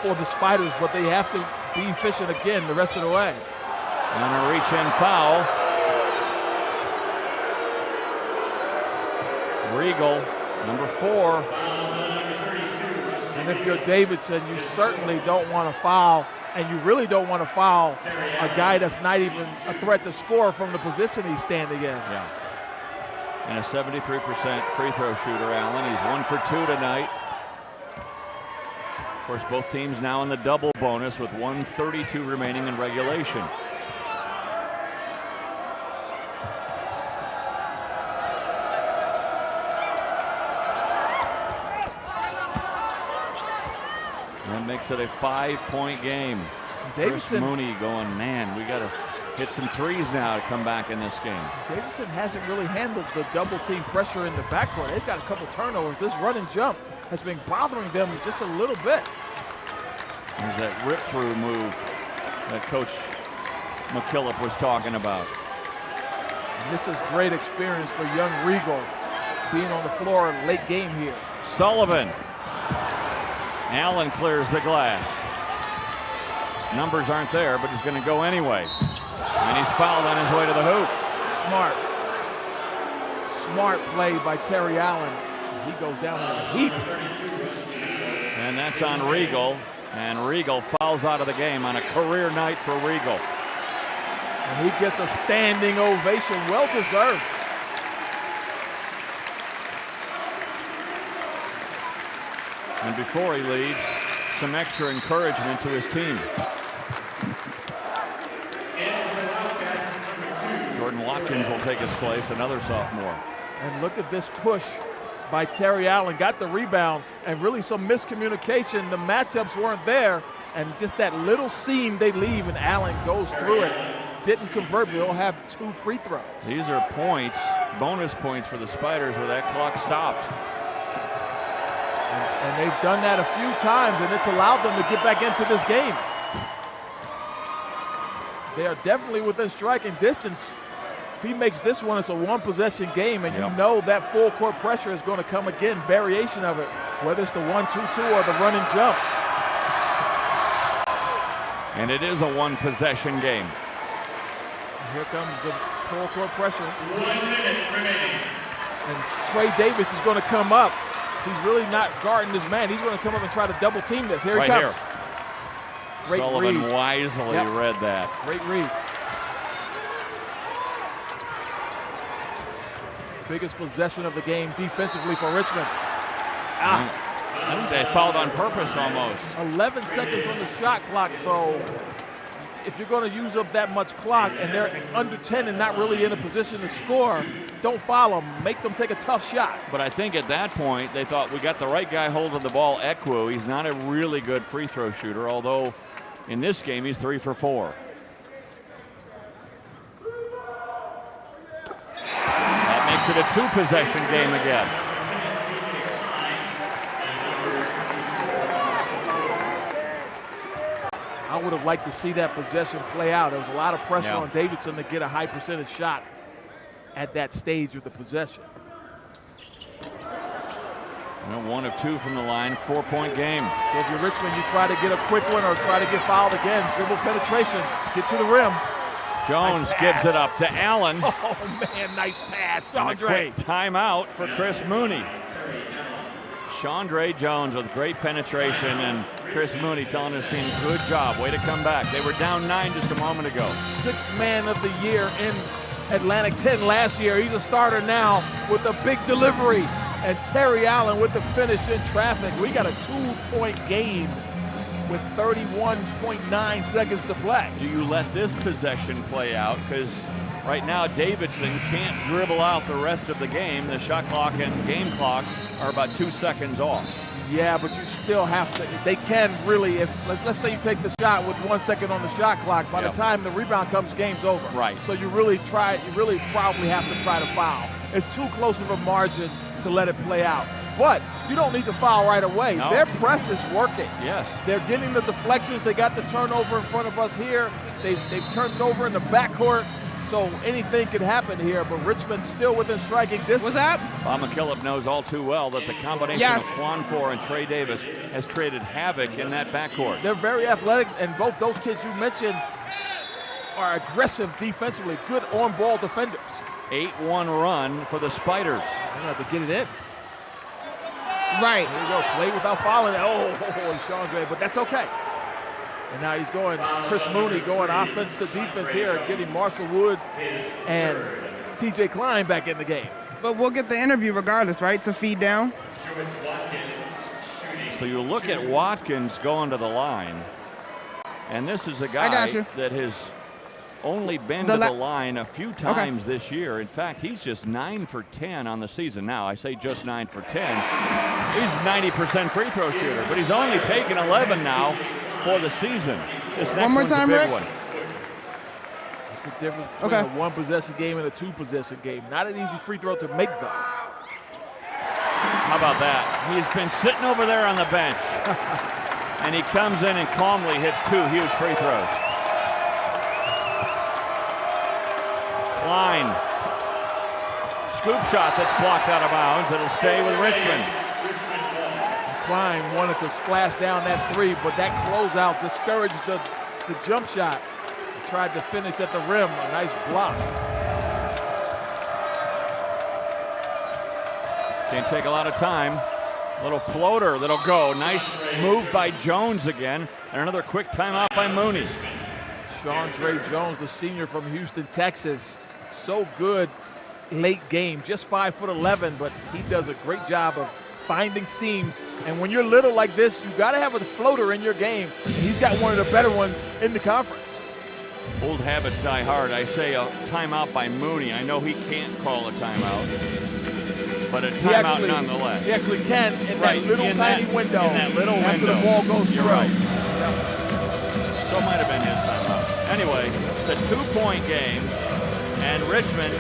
for the Spiders, but they have to be efficient again the rest of the way. And a reach-in foul. Regal, number 4. And if you're Davidson, you certainly don't want to foul, and you really don't want to foul a guy that's not even a threat to score from the position he's standing in. Yeah. And a 73% free throw shooter, Allen. He's 1 for 2 tonight. Of course, both teams now in the double bonus with 1:32 remaining in regulation. That makes it a 5-point game. Davidson, Chris Mooney going, man, we got to hit some threes now to come back in this game. Davidson hasn't really handled the double team pressure in the backcourt. They've got a couple turnovers. This run and jump has been bothering them just a little bit. There's that rip-through move that Coach McKillop was talking about. And this is great experience for young Regal, being on the floor late game here. Sullivan. Allen clears the glass. Numbers aren't there, but he's going to go anyway. And he's fouled on his way to the hoop. Smart play by Terry Allen. He goes down in a heap. And that's on Regal. And Regal fouls out of the game on a career night for Regal. And he gets a standing ovation, well deserved. And before he leaves, some extra encouragement to his team. Jordan Watkins will take his place, another sophomore. And look at this push by Terry Allen. Got the rebound, and really some miscommunication. The matchups weren't there, and just that little seam they leave, and Allen goes through it. Didn't convert, but he'll have 2 free throws. These are points, bonus points for the Spiders where that clock stopped. And they've done that a few times, and it's allowed them to get back into this game. They are definitely within striking distance. If he makes this one, it's a one-possession game, and you know that full court pressure is going to come again, variation of it, whether it's the 1-2-2 or the run and jump. And it is a one-possession game. Here comes the full court pressure. 1 minute remaining. And Trey Davis is going to come up. He's really not guarding his man. He's going to come up and try to double team this. Here he comes. Great Sullivan read. Wisely read that. Great read. Biggest possession of the game defensively for Richmond. I think they fouled on purpose almost. 11 seconds on the shot clock, though. If you're going to use up that much clock and they're under 10 and not really in a position to score, don't foul them. Make them take a tough shot. But I think at that point, they thought we got the right guy holding the ball, Ekwu. He's not a really good free throw shooter, although in this game, he's 3 for 4. That makes it a two-possession game again. I would have liked to see that possession play out. There was a lot of pressure on Davidson to get a high percentage shot at that stage of the possession. 1 of 2 from the line, 4-point game. So if you're Richmond, you try to get a quick one or try to get fouled again. Dribble penetration, get to the rim. Jones gives it up to Allen. Oh man, nice pass, Chandre. Timeout for Chris Mooney. Chandre Jones with great penetration, and Chris Mooney telling his team, good job, way to come back. They were down 9 just a moment ago. 6th man of the year in Atlantic 10 last year. He's a starter now with a big delivery. And Terry Allen with the finish in traffic. We got a 2-point game with 31.9 seconds to play. Do you let this possession play out? Because right now Davidson can't dribble out the rest of the game. The shot clock and game clock are about 2 seconds off. Yeah, but you still have to. They can really, if let's say you take the shot with 1 second on the shot clock, by the time the rebound comes, game's over. Right. So you really probably have to try to foul. It's too close of a margin to let it play out. But you don't need to foul right away. No. Their press is working. Yes. They're getting the deflections. They got the turnover in front of us here. They've turned it over in the backcourt. So anything could happen here, but Richmond still within striking distance. What's up? Bob McKillop knows all too well that the combination of Kwanfor and Trey Davis has created havoc in that backcourt. They're very athletic, and both those kids you mentioned are aggressive defensively, good on-ball defenders. 8-1 run for the Spiders. They're going to have to get it in. Right. There you go, play without fouling. Oh, Chandre, but that's okay. And now he's going, Chris Mooney going offense to defense here, getting Marshall Woods and TJ Klein back in the game. But we'll get the interview regardless, right, to feed down? So you look at Watkins going to the line, and this is a guy that has only been to the line a few times this year. In fact, he's just 9 for 10 on the season. Now, I say just 9 for 10. He's 90% free throw shooter, but he's only taken 11 now for the season. This next one more one's time, a big Rick. one. It's the difference between a one-possession game and a two-possession game. Not an easy free throw to make, though. How about that? He's been sitting over there on the bench, and he comes in and calmly hits 2 huge free throws. Klein. Scoop shot that's blocked out of bounds. It'll stay with Richmond. Klein wanted to splash down that 3, but that closeout discouraged the jump shot. He tried to finish at the rim. A nice block. Can't take a lot of time. Little floater that'll go. Nice move by Jones again. And another quick timeout by Mooney. Chandre Jones, the senior from Houston, Texas. So good late game. Just 5'11", but he does a great job of finding seams. And when you're little like this, you got to have a floater in your game. And he's got one of the better ones in the conference. Old habits die hard. I say a timeout by Mooney. I know he can't call a timeout, but a timeout nonetheless. He actually can in that little tiny window. In that little after window. the ball goes through. Right. So it might have been his timeout. Anyway, it's a 2-point game, and Richmond,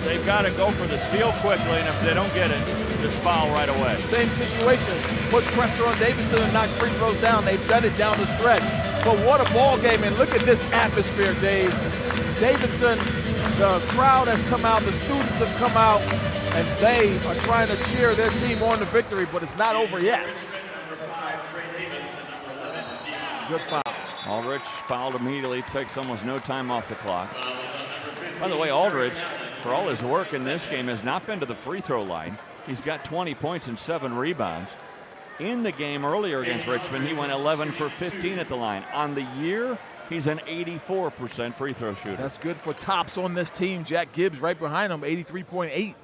they've got to go for the steal quickly, and if they don't get it, just foul right away. Same situation. Put pressure on Davidson and knock free throws down. They've done it down the stretch. But what a ball game, and look at this atmosphere, Dave. Davidson, the crowd has come out, the students have come out, and they are trying to cheer their team on to victory, but it's not over yet. Good foul. Aldridge fouled immediately, takes almost no time off the clock. By the way, Aldridge, for all his work in this game, has not been to the free throw line. He's got 20 points and 7 rebounds. In the game earlier against Richmond, he went 11 for 15 at the line. On the year, he's an 84% free throw shooter. That's good for tops on this team. Jack Gibbs right behind him, 83.8.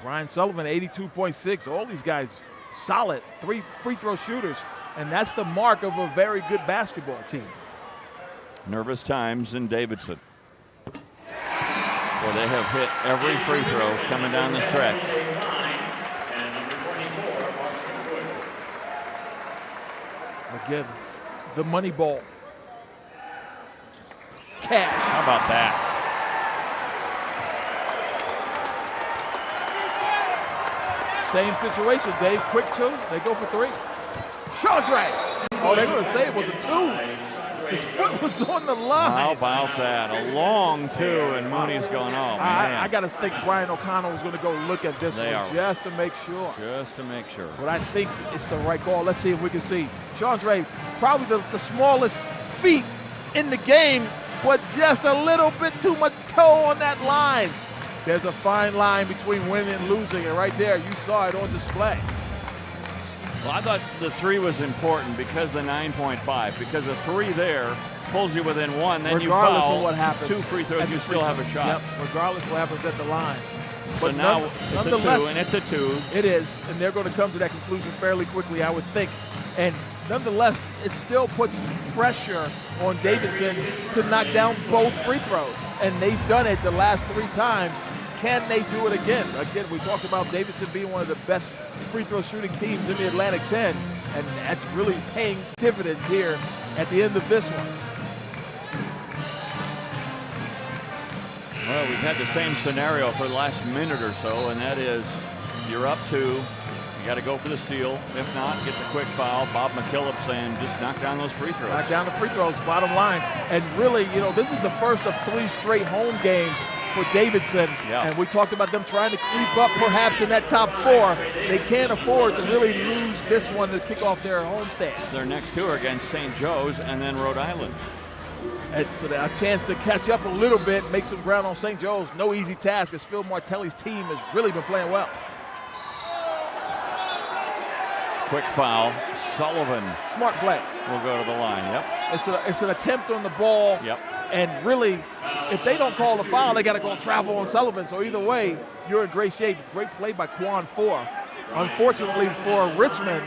Brian Sullivan, 82.6. All these guys solid 3 free throw shooters, and that's the mark of a very good basketball team. Nervous times in Davidson. Well, they have hit every free throw coming down the stretch. Again, the money ball. Cash. How about that? Same situation, Dave. Quick 2. They go for 3. Chandre. Oh, they're going to say it was a 2. His foot was on the line. How about that? A long 2, and Mooney's going, oh, man. I got to think Brian O'Connell was going to go look at this one just to make sure. Just to make sure. But I think it's the right call. Let's see if we can see. Chandre, probably the smallest feet in the game, but just a little bit too much toe on that line. There's a fine line between winning and losing, and right there, you saw it on display. Well, I thought the 3 was important because the 9.5, because a 3 there pulls you within 1, then regardless you foul, of what happens, 2 free throws, you still have a shot. Yep, regardless of what happens at the line. But so now it's a 2, and it's a 2. It is, and they're going to come to that conclusion fairly quickly, I would think. And nonetheless, it still puts pressure on Davidson to knock down both free throws. And they've done it the last 3 times. Can they do it again? Again, we talked about Davidson being one of the best free throw shooting teams in the Atlantic 10, and that's really paying dividends here at the end of this one. Well, we've had the same scenario for the last minute or so, and that is you're up 2. You got to go for the steal. If not, get the quick foul. Bob McKillop saying just knock down those free throws. Knock down the free throws, bottom line. And really, this is the first of 3 straight home games for Davidson. Yeah. And we talked about them trying to creep up perhaps in that top 4. They can't afford to really lose this one to kick off their homestand. Their next 2 are against St. Joe's and then Rhode Island. It's a chance to catch up a little bit, make some ground on St. Joe's. No easy task, as Phil Martelli's team has really been playing well. Quick foul. Sullivan. Smart play. Will go to the line. Yep. It's an attempt on the ball. Yep. And really, if they don't call the foul, they got to go travel on Sullivan. So either way, you're in great shape. Great play by Quan 4. Unfortunately for Richmond,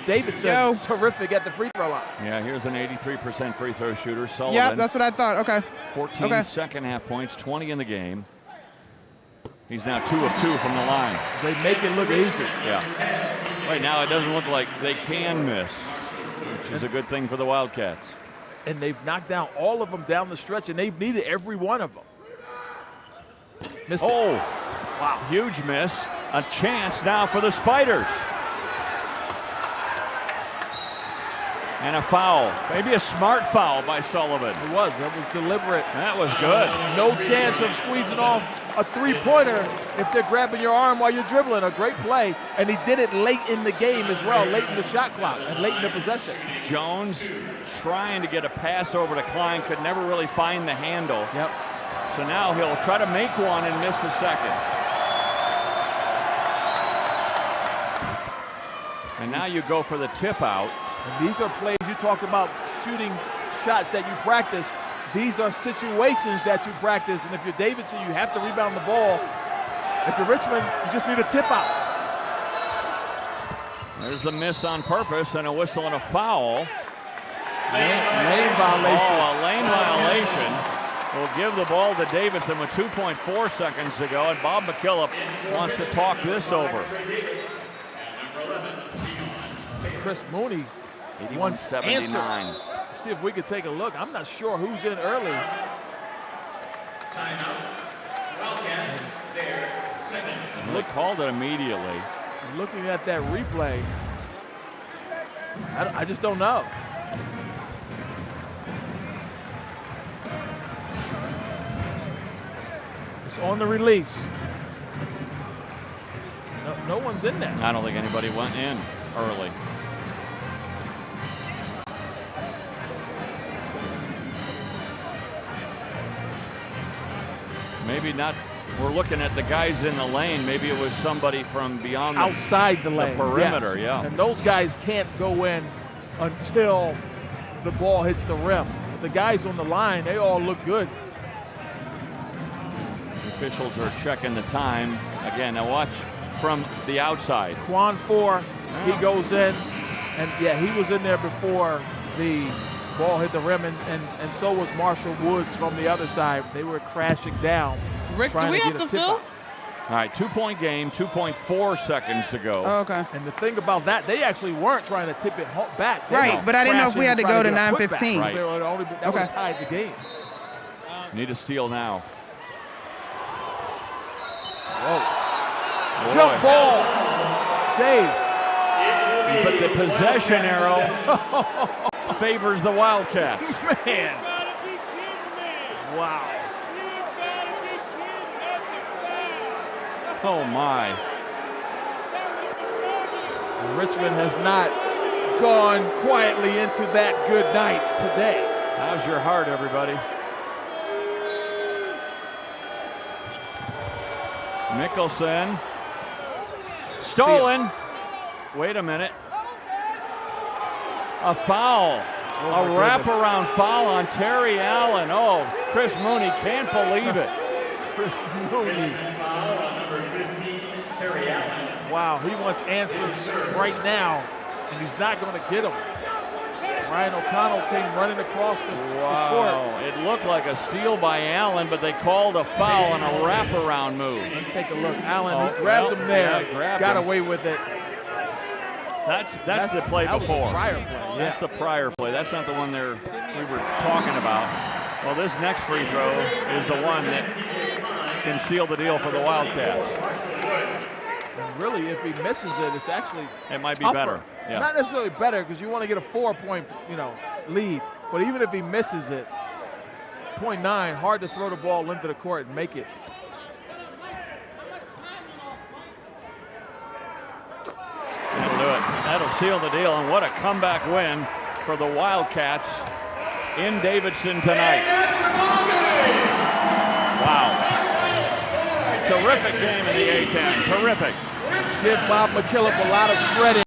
Davidson, terrific at the free throw line. Yeah, here's an 83% free throw shooter. Sullivan. Yep, that's what I thought. Okay. 14 second half points, 20 in the game. He's now 2 of 2 from the line. They make it look easy. Yeah. Right now, it doesn't look like they can miss, which is a good thing for the Wildcats. And they've knocked down all of them down the stretch, and they've needed every one of them. Missed wow. Huge miss. A chance now for the Spiders. And a foul. Maybe a smart foul by Sullivan. It was. That was deliberate. That was good. No chance of squeezing off a three-pointer if they're grabbing your arm while you're dribbling. A great play, and he did it late in the game as well, late in the shot clock and late in the possession. Jones trying to get a pass over to Klein, could never really find the handle. Yep. So now he'll try to make one and miss the second. And now you go for the tip out. And these are plays you talk about, shooting shots that you practice. These are situations that you practice, and if you're Davidson, you have to rebound the ball. If you're Richmond, you just need a tip out. There's the miss on purpose and a whistle and a foul. Lane violation. Oh, a lane violation. Will give the ball to Davidson with 2.4 seconds to go, and Bob McKillop wants to talk this over. Chris Mooney 81-79. See if we could take a look. I'm not sure who's in early. They called it immediately. Looking at that replay. I just don't know. It's on the release. No one's in there. I don't think anybody went in early. Maybe not. We're looking at the guys in the lane. Maybe it was somebody from beyond outside the lane, perimeter. yes. Yeah. And those guys can't go in until the ball hits the rim. But the guys on the line, they all look good. The officials are checking the time. Again, now watch from the outside. Quan 4, he goes in. And, yeah, he was in there before the ball hit the rim. And so was Marshall Woods from the other side. They were crashing down. Rick, do we have to fill? All right, 2-point game, 2.4 seconds to go. Oh, okay. And the thing about that, they actually weren't trying to tip it back. They Right, but I didn't know if we had to go to 9:15. Right. That would have tied the game. Need a steal now. Whoa. Boy. Jump ball. Dave. But the possession arrow favors the Wildcats. Man. Wow. Oh, my. Richmond has not gone quietly into that good night today. How's your heart, everybody? Mickelson. Stolen. Wait a minute. A foul. A wraparound foul on Terry Allen. Oh, Chris Mooney can't believe it. Chris Mooney. Wow, he wants answers right now, and he's not going to get them. Ryan O'Connell came running across the court. It looked like a steal by Allen, but they called a foul on a wraparound move. Let's take a look. Allen, he grabbed him there, got away with it. That's the play that before. Was the prior play. That's the prior play. That's not the one we were talking about. Well, this next free throw is the one that can seal the deal for the Wildcats. And really, if he misses it, it's actually it might be tougher. better. Yeah. Not necessarily better because you want to get a 4-point, lead. But even if he misses it, 0.9, hard to throw the ball into the court and make it. That'll do it. That'll seal the deal. And what a comeback win for the Wildcats in Davidson tonight. Wow. Terrific game in the A-10. Terrific. Give Bob McKillop a lot of credit.